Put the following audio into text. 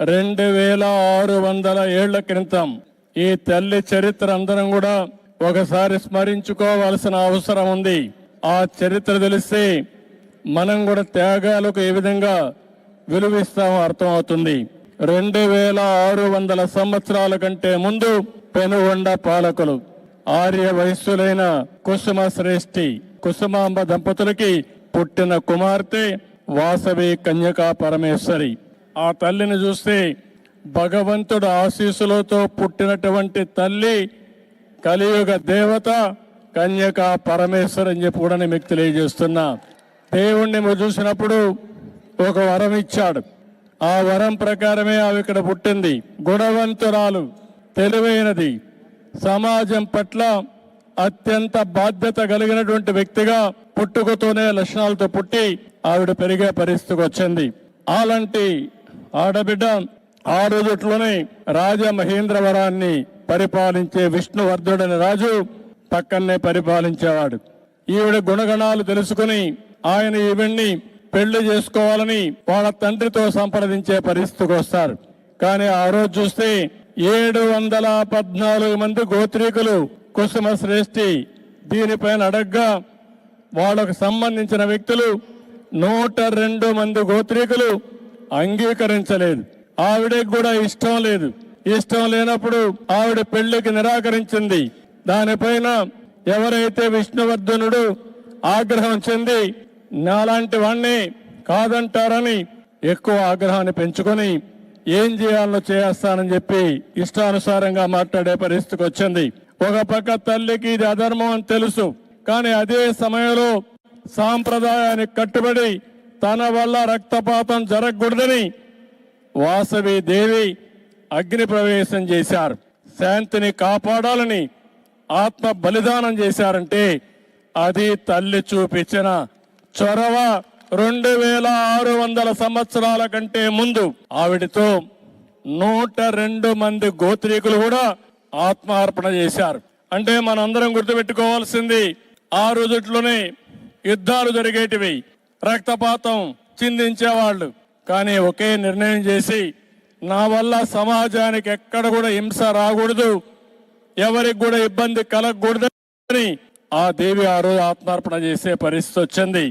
2600 ఏళ్ల క్రితం ఈ తల్లి చరిత్ర అందరం కూడా ఒకసారి స్మరించుకోవాల్సిన అవసరం ఉంది. ఆ చరిత్ర తెలిస్తే మనం కూడా త్యాగాలకు ఏ విధంగా విలువిస్తామో అర్థమవుతుంది. 2600 సంవత్సరాల కంటే ముందు పెనుగొండ పాలకులు ఆర్య వయస్సులైన కుసుమ శ్రేష్ఠి కుసుమాంబ దంపతులకి పుట్టిన కుమార్తె వాసవి కన్యకా పరమేశ్వరి. ఆ తల్లిని చూస్తే భగవంతుడు ఆశీస్సులతో పుట్టినటువంటి తల్లి కలియుగ దేవత కన్యకా పరమేశ్వరి అని చెప్పి కూడా నేను మీకు తెలియజేస్తున్నా. దేవుణ్ణి చూసినప్పుడు ఒక వరం ఇచ్చాడు. ఆ వరం ప్రకారమే ఆమె ఇక్కడ పుట్టింది. గుణవంతురాలు, తెలివైనది, సమాజం పట్ల అత్యంత బాధ్యత కలిగినటువంటి వ్యక్తిగా పుట్టుకతోనే లక్షణాలతో పుట్టి ఆవిడ పెరిగే పరిస్థితికి వచ్చింది. అలాంటి ఆడబిడ్డ ఆ రోజుట్లోనే రాజమహేంద్రవరాన్ని పరిపాలించే విష్ణువర్ధుడని రాజు పక్కనే పరిపాలించేవాడు. ఈవిడ గుణగణాలు తెలుసుకుని ఆయన ఈవిడ్ని పెళ్లి చేసుకోవాలని వాళ్ళ తండ్రితో సంప్రదించే పరిస్థితికి వస్తారు. కానీ ఆ రోజు చూస్తే 714 మంది గోత్రీకులు కుసుమ శ్రేష్ఠి దీనిపైన అడగ్గా వాళ్ళకు సంబంధించిన వ్యక్తులు 102 మంది గోత్రీకులు అంగీకరించలేదు. ఆవిడకి కూడా ఇష్టం లేదు. ఇష్టం లేనప్పుడు ఆవిడ పెళ్లికి నిరాకరించింది. దానిపైన ఎవరైతే విష్ణువర్ధనుడు ఆగ్రహం చెంది నాలాంటి వాణ్ణి కాదంటారని ఎక్కువ ఆగ్రహాన్ని పెంచుకొని ఏం చేయాలో చేస్తానని చెప్పి ఇష్టానుసారంగా మాట్లాడే పరిస్థితికి వచ్చింది. ఒక పక్క తల్లికి ఇది అధర్మం అని తెలుసు, కానీ అదే సమయంలో సాంప్రదాయానికి కట్టుబడి తన వల్ల రక్తపాతం జరగకూడదని వాసవి దేవి అగ్ని ప్రవేశం చేశారు. శాంతిని కాపాడాలని ఆత్మ బలిదానం చేశారంటే అది తల్లి చూపించిన చొరవ. 2600 సంవత్సరాల కంటే ముందు ఆవిడతో 102 మంది గోత్రీకులు కూడా ఆత్మార్పణ చేశారు. అంటే మనందరం గుర్తుపెట్టుకోవాల్సింది, ఆ రోజుట్లోనే యుద్ధాలు జరిగేటివి, రక్తపాతం చిందించేవాళ్ళు. కానీ ఒకే నిర్ణయం చేసి నా వల్ల సమాజానికి ఎక్కడ కూడా హింస రాకూడదు, ఎవరికి కూడా ఇబ్బంది కలగకూడదని ఆ దేవి ఆ రోజు ఆత్మార్పణ చేసే పరిస్థితి వచ్చింది.